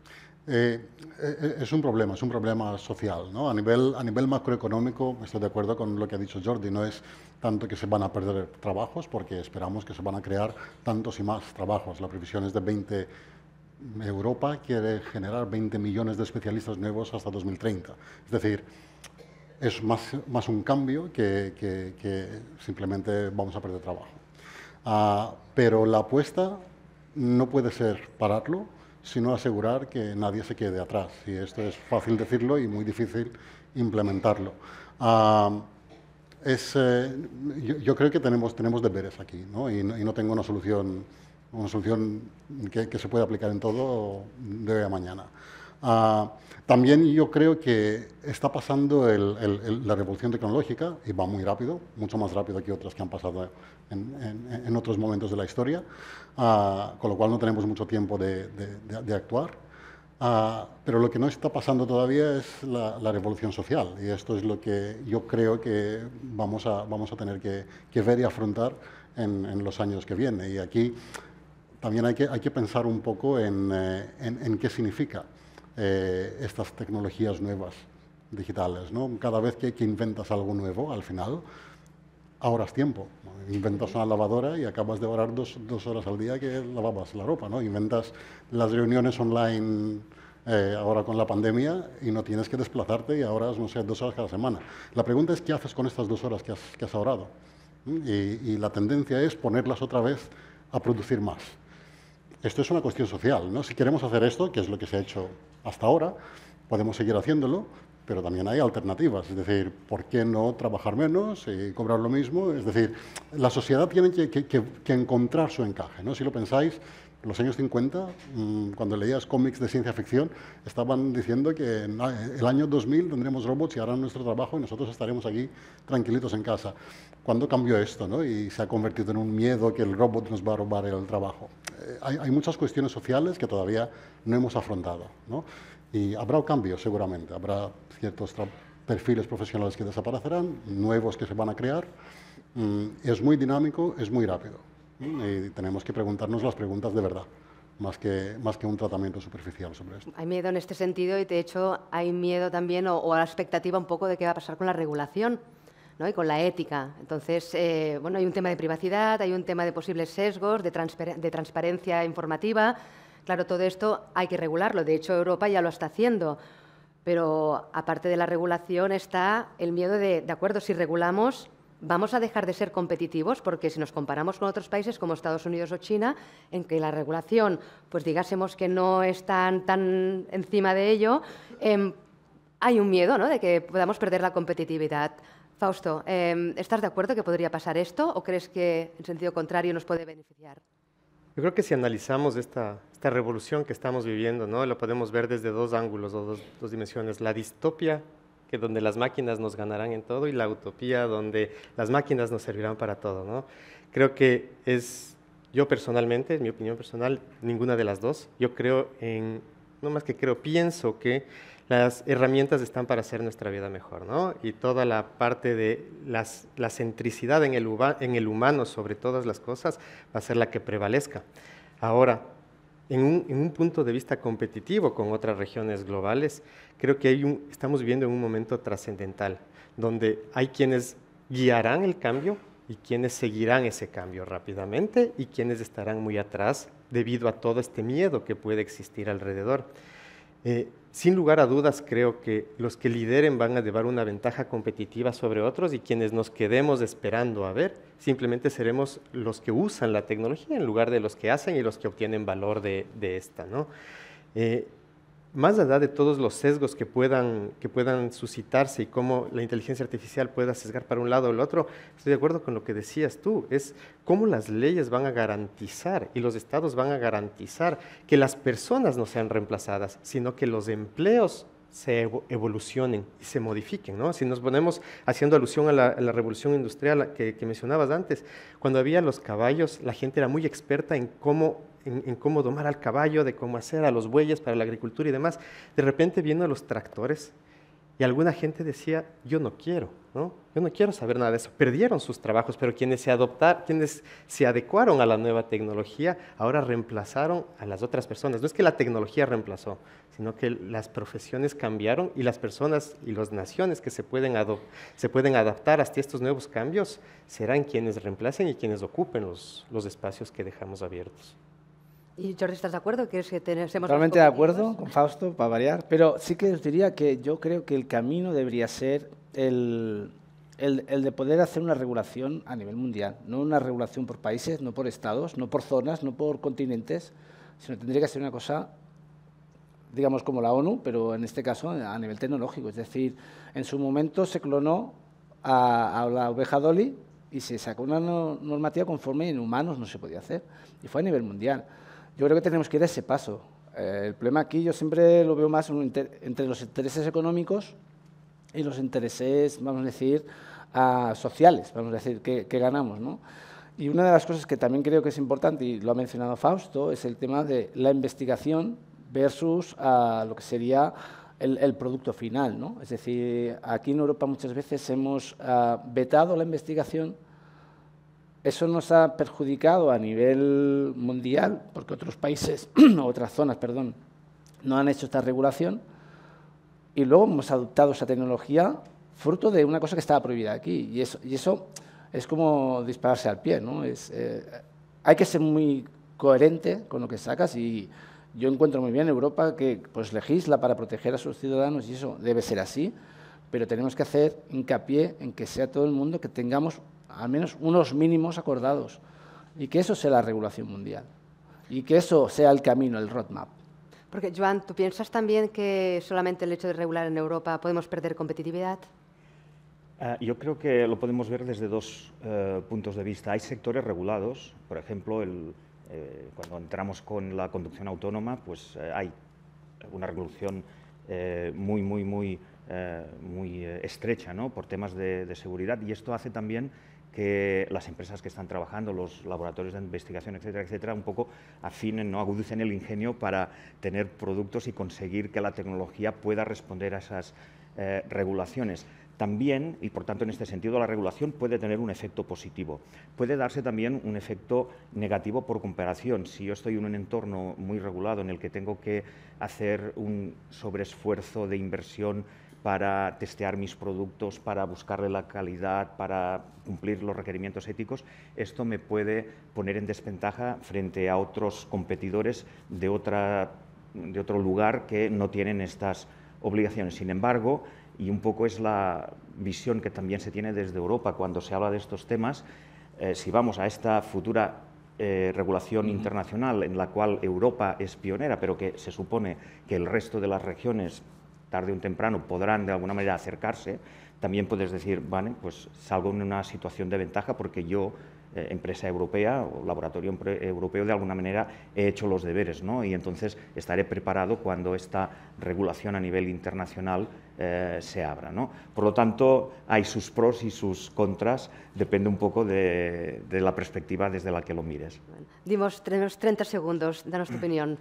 Es un problema social, ¿no? A nivel macroeconómico, estoy de acuerdo con lo que ha dicho Jordi, no es tanto que se van a perder trabajos, porque esperamos que se van a crear tantos y más trabajos. La previsión es de Europa quiere generar 20 millones de especialistas nuevos hasta 2030. Es decir, es más un cambio que simplemente vamos a perder trabajo. Pero la apuesta no puede ser pararlo, sino asegurar que nadie se quede atrás. Y esto es fácil decirlo y muy difícil implementarlo. Yo creo que tenemos deberes aquí, ¿no? Y no tengo una solución que se pueda aplicar en todo de hoy a mañana. También yo creo que está pasando la revolución tecnológica, y va muy rápido, mucho más rápido que otras que han pasado en otros momentos de la historia, con lo cual no tenemos mucho tiempo de actuar. Pero lo que no está pasando todavía es la revolución social, y esto es lo que yo creo que vamos a tener que ver y afrontar en los años que vienen. Y aquí también hay que pensar un poco en qué significa estas tecnologías nuevas digitales, ¿no? Cada vez que inventas algo nuevo, al final ahorras tiempo, ¿no? Inventas una lavadora y acabas de ahorrar dos horas al día que lavabas la ropa, ¿no? Inventas las reuniones online ahora con la pandemia y no tienes que desplazarte y ahorras, no sé, 2 horas cada semana. La pregunta es, ¿qué haces con estas 2 horas que has ahorrado? Y la tendencia es ponerlas otra vez a producir más. Esto es una cuestión social, ¿no? Si queremos hacer esto, que es lo que se ha hecho hasta ahora, podemos seguir haciéndolo, pero también hay alternativas. Es decir, ¿por qué no trabajar menos y cobrar lo mismo? Es decir, la sociedad tiene que encontrar su encaje, ¿no? Si lo pensáis, en los años 50, cuando leías cómics de ciencia ficción, estaban diciendo que en el año 2000 tendremos robots y harán nuestro trabajo y nosotros estaremos aquí tranquilitos en casa. ¿Cuándo cambió esto, no? Y se ha convertido en un miedo que el robot nos va a robar el trabajo. Hay muchas cuestiones sociales que todavía no hemos afrontado, ¿no? Y habrá cambios seguramente, habrá ciertos perfiles profesionales que desaparecerán, nuevos que se van a crear. Es muy dinámico, es muy rápido. Y tenemos que preguntarnos las preguntas de verdad, más que un tratamiento superficial sobre esto. Hay miedo en este sentido y, de hecho, hay miedo también o a la expectativa un poco de qué va a pasar con la regulación, ¿no? Y con la ética. Entonces, bueno, hay un tema de privacidad, hay un tema de posibles sesgos, de transparencia informativa, Claro, todo esto hay que regularlo. De hecho, Europa ya lo está haciendo. Pero aparte de la regulación está el miedo de acuerdo, si regulamos, vamos a dejar de ser competitivos, porque si nos comparamos con otros países como Estados Unidos o China, en que la regulación, pues digásemos que no están tan encima de ello, hay un miedo, ¿no?, de que podamos perder la competitividad. Fausto, ¿estás de acuerdo que podría pasar esto o crees que en sentido contrario nos puede beneficiar? Yo creo que si analizamos esta revolución que estamos viviendo, ¿no?, lo podemos ver desde dos ángulos o dos dimensiones. La distopia, que donde las máquinas nos ganarán en todo, y la utopía, donde las máquinas nos servirán para todo, ¿no? Creo que yo personalmente, en mi opinión personal, ninguna de las dos. Yo creo no más que creo, pienso que las herramientas están para hacer nuestra vida mejor, ¿no? Y toda la parte de la centricidad en el humano sobre todas las cosas va a ser la que prevalezca. Ahora, en un punto de vista competitivo con otras regiones globales, creo que estamos viviendo en un momento trascendental, donde hay quienes guiarán el cambio y quienes seguirán ese cambio rápidamente y quienes estarán muy atrás debido a todo este miedo que puede existir alrededor. Sin lugar a dudas, creo que los que lideren van a llevar una ventaja competitiva sobre otros, y quienes nos quedemos esperando a ver, simplemente seremos los que usan la tecnología en lugar de los que hacen y los que obtienen valor de esta, ¿no? Más allá de todos los sesgos que puedan suscitarse y cómo la inteligencia artificial pueda sesgar para un lado o el otro, estoy de acuerdo con lo que decías tú, es cómo las leyes van a garantizar y los estados van a garantizar que las personas no sean reemplazadas, sino que los empleos se evolucionen y se modifiquen, ¿no? Si nos ponemos haciendo alusión a la revolución industrial que mencionabas antes, cuando había los caballos, la gente era muy experta en cómo domar al caballo, de cómo hacer a los bueyes para la agricultura y demás. De repente vino los tractores y alguna gente decía, yo no quiero, ¿no? Yo no quiero saber nada de eso. Perdieron sus trabajos, pero quienes se adecuaron a la nueva tecnología, ahora reemplazaron a las otras personas. No es que la tecnología reemplazó, sino que las profesiones cambiaron y las personas y las naciones que se pueden adaptar hasta estos nuevos cambios serán quienes reemplacen y quienes ocupen los espacios que dejamos abiertos. Y Jordi, ¿estás de acuerdo? ¿Quieres que seamos totalmente de acuerdo con Fausto, para variar, pero sí que os diría que yo creo que el camino debería ser el de poder hacer una regulación a nivel mundial, no una regulación por países, no por estados, no por zonas, no por continentes, sino tendría que ser una cosa, digamos, como la ONU, pero en este caso a nivel tecnológico. Es decir, en su momento se clonó a la oveja Dolly y se sacó una normativa conforme en humanos no se podía hacer, y fue a nivel mundial. Yo creo que tenemos que ir a ese paso. El problema aquí yo siempre lo veo más entre los intereses económicos y los intereses, vamos a decir, sociales, vamos a decir, que ganamos, ¿no? Y una de las cosas que también creo que es importante, y lo ha mencionado Fausto, es el tema de la investigación versus lo que sería el producto final, ¿no? Es decir, aquí en Europa muchas veces hemos vetado la investigación. Eso nos ha perjudicado a nivel mundial, porque otros países, otras zonas, perdón, no han hecho esta regulación, y luego hemos adoptado esa tecnología fruto de una cosa que estaba prohibida aquí, y eso es como dispararse al pie, ¿no? Hay que ser muy coherente con lo que sacas, y yo encuentro muy bien Europa que pues legisla para proteger a sus ciudadanos, y eso debe ser así, pero tenemos que hacer hincapié en que sea todo el mundo, que tengamos al menos unos mínimos acordados, y que eso sea la regulación mundial, y que eso sea el camino, el roadmap. Porque, Joan, ¿tú piensas también que solamente el hecho de regular en Europa podemos perder competitividad? Yo creo que lo podemos ver desde dos puntos de vista. Hay sectores regulados, por ejemplo, cuando entramos con la conducción autónoma, pues hay una regulación muy estrecha, ¿no?, por temas de seguridad, y esto hace también que las empresas que están trabajando, los laboratorios de investigación, etcétera, un poco afinen, ¿no?, agudicen el ingenio para tener productos y conseguir que la tecnología pueda responder a esas regulaciones. También, y por tanto en este sentido, la regulación puede tener un efecto positivo. Puede darse también un efecto negativo por comparación. Si yo estoy en un entorno muy regulado en el que tengo que hacer un sobreesfuerzo de inversión para testear mis productos, para buscarle la calidad, para cumplir los requerimientos éticos, esto me puede poner en desventaja frente a otros competidores de otro lugar que no tienen estas obligaciones. Sin embargo, y un poco es la visión que también se tiene desde Europa cuando se habla de estos temas, si vamos a esta futura regulación internacional en la cual Europa es pionera, pero que se supone que el resto de las regiones tarde o temprano podrán de alguna manera acercarse, también puedes decir, vale, pues salgo en una situación de ventaja porque yo, empresa europea o laboratorio europeo, de alguna manera he hecho los deberes, ¿no? Y entonces estaré preparado cuando esta regulación a nivel internacional se abra, ¿no? Por lo tanto, hay sus pros y sus contras, depende un poco de la perspectiva desde la que lo mires. Dimos 30 segundos, danos tu opinión.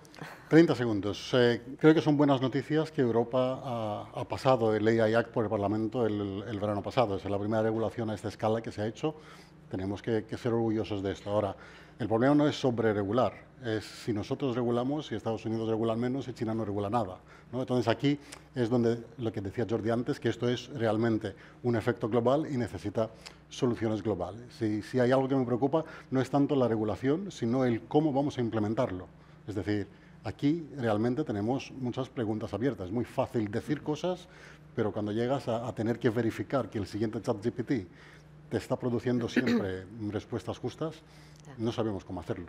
30 segundos. Creo que son buenas noticias que Europa ha pasado el AI Act por el Parlamento el verano pasado. Es la primera regulación a esta escala que se ha hecho. Tenemos que ser orgullosos de esto. Ahora, el problema no es sobre-regular, es si nosotros regulamos, si Estados Unidos regula menos y China no regula nada, ¿no? Entonces aquí es donde lo que decía Jordi antes, que esto es realmente un efecto global y necesita soluciones globales. Si hay algo que me preocupa, no es tanto la regulación, sino el cómo vamos a implementarlo. Es decir, aquí realmente tenemos muchas preguntas abiertas. Es muy fácil decir cosas, pero cuando llegas a tener que verificar que el siguiente ChatGPT te está produciendo siempre respuestas justas, no sabemos cómo hacerlo.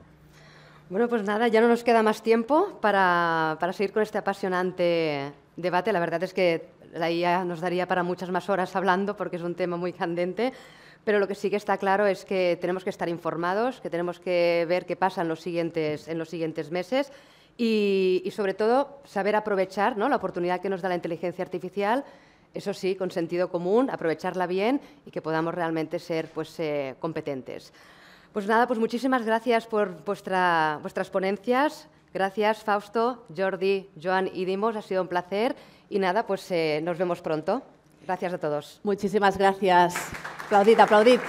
Bueno, pues nada, ya no nos queda más tiempo para seguir con este apasionante debate. La verdad es que la IA nos daría para muchas más horas hablando porque es un tema muy candente, pero lo que sí que está claro es que tenemos que estar informados, que tenemos que ver qué pasa en los siguientes meses y sobre todo saber aprovechar, ¿no?, la oportunidad que nos da la inteligencia artificial. Eso sí, con sentido común, aprovecharla bien y que podamos realmente ser competentes. Pues nada, pues muchísimas gracias por vuestras ponencias. Gracias, Fausto, Jordi, Joan y Dimos. Ha sido un placer. Y nada, pues nos vemos pronto. Gracias a todos. Muchísimas gracias. Aplaudid, aplaudid.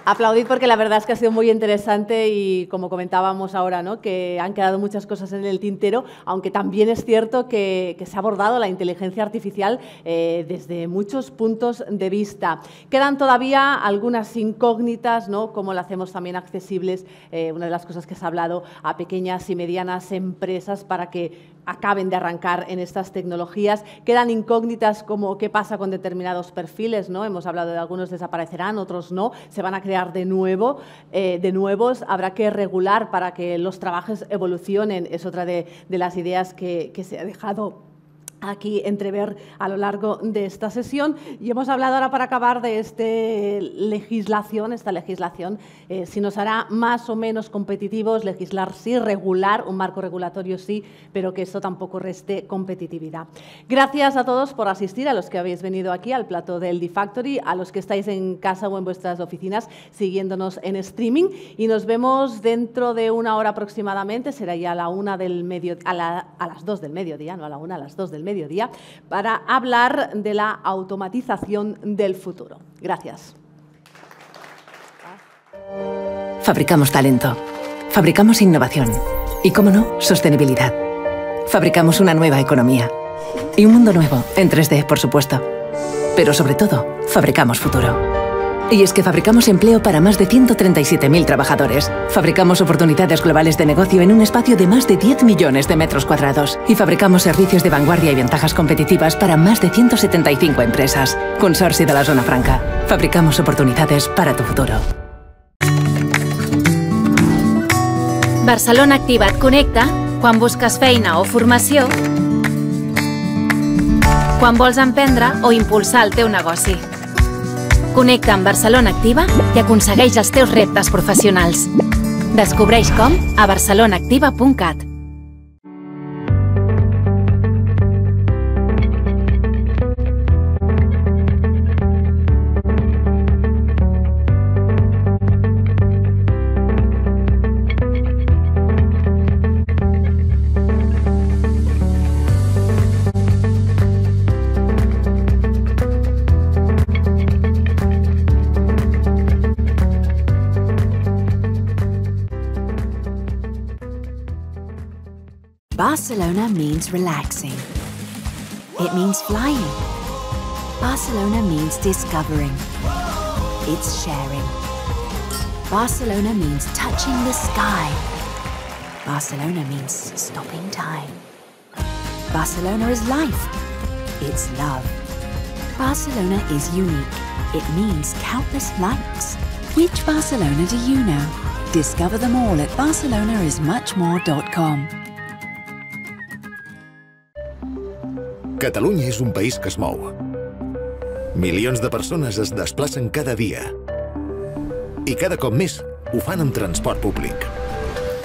Aplaudid porque la verdad es que ha sido muy interesante y como comentábamos ahora, ¿no?, que han quedado muchas cosas en el tintero, aunque también es cierto que se ha abordado la inteligencia artificial desde muchos puntos de vista. Quedan todavía algunas incógnitas, ¿no?, cómo la hacemos también accesibles, una de las cosas que se ha hablado a pequeñas y medianas empresas para que acaben de arrancar en estas tecnologías. Quedan incógnitas como qué pasa con determinados perfiles, ¿no? Hemos hablado de algunos desaparecerán, otros no, se van a crear de nuevos, habrá que regular para que los trabajos evolucionen, es otra de las ideas que se ha dejado aquí entrever a lo largo de esta sesión. Y hemos hablado ahora, para acabar, de esta legislación, si nos hará más o menos competitivos. Legislar sí, regular, un marco regulatorio sí, pero que esto tampoco reste competitividad. Gracias a todos por asistir, a los que habéis venido aquí al plató del D-Factory, a los que estáis en casa o en vuestras oficinas siguiéndonos en streaming, y nos vemos dentro de una hora aproximadamente, será ya a la 1 del mediodía, a las 2 del mediodía, no a la 1, a las 2 del mediodía, para hablar de la automatización del futuro. Gracias. Fabricamos talento, fabricamos innovación y, cómo no, sostenibilidad. Fabricamos una nueva economía y un mundo nuevo, en 3D, por supuesto. Pero sobre todo, fabricamos futuro. Y es que fabricamos empleo para más de 137.000 trabajadores. Fabricamos oportunidades globales de negocio en un espacio de más de 10 millones de metros cuadrados. Y fabricamos servicios de vanguardia y ventajas competitivas para más de 175 empresas. Consorci de la Zona Franca. Fabricamos oportunidades para tu futuro. Barcelona Activa et connecta quan busques feina o formació, quan vols emprendre o impulsar el teu negoci. Connecta amb Barcelona Activa i aconsegueix els teus reptes professionals. Descobreix com a barcelonaactiva.cat. Barcelona means relaxing. It means flying. Barcelona means discovering. It's sharing. Barcelona means touching the sky. Barcelona means stopping time. Barcelona is life. It's love. Barcelona is unique. It means countless likes. Which Barcelona do you know? Discover them all at barcelonaismuchmore.com. Catalunya és un país que es mou. Milions de persones es desplacen cada dia. I cada cop més ho fan amb transport públic.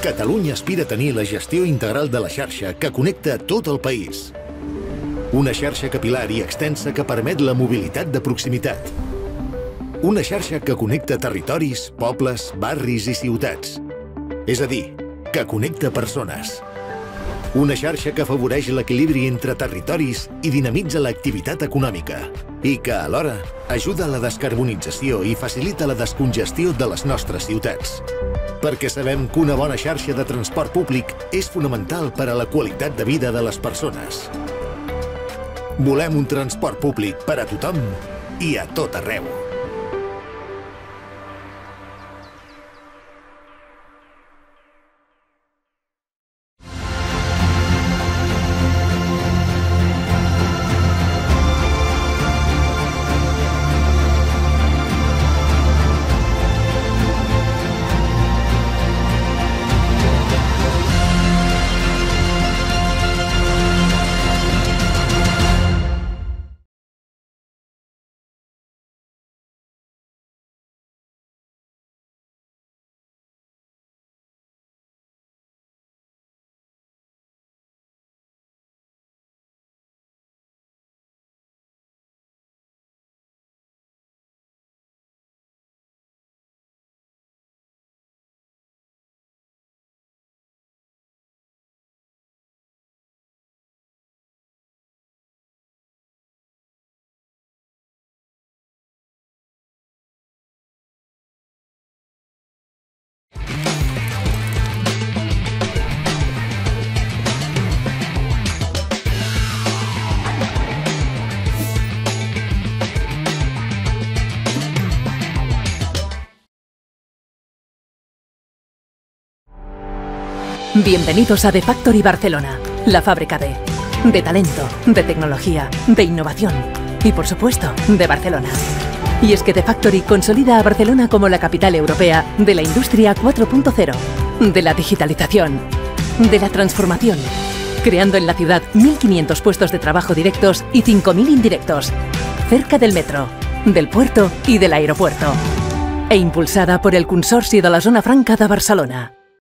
Catalunya aspira a tenir la gestió integral de la xarxa que connecta tot el país. Una xarxa capil·lar i extensa que permet la mobilitat de proximitat. Una xarxa que connecta territoris, pobles, barris i ciutats. És a dir, que connecta persones. Una xarxa que afavoreix l'equilibri entre territoris i dinamitza l'activitat econòmica i que, alhora, ajuda a la descarbonització i facilita la descongestió de les nostres ciutats. Perquè sabem que una bona xarxa de transport públic és fonamental per a la qualitat de vida de les persones. Volem un transport públic per a tothom i a tot arreu. Bienvenidos a The Factory Barcelona, la fábrica de talento, de tecnología, de innovación y, por supuesto, de Barcelona. Y es que The Factory consolida a Barcelona como la capital europea de la industria 4.0, de la digitalización, de la transformación, creando en la ciudad 1.500 puestos de trabajo directos y 5.000 indirectos, cerca del metro, del puerto y del aeropuerto, e impulsada por el Consorci de la Zona Franca de Barcelona.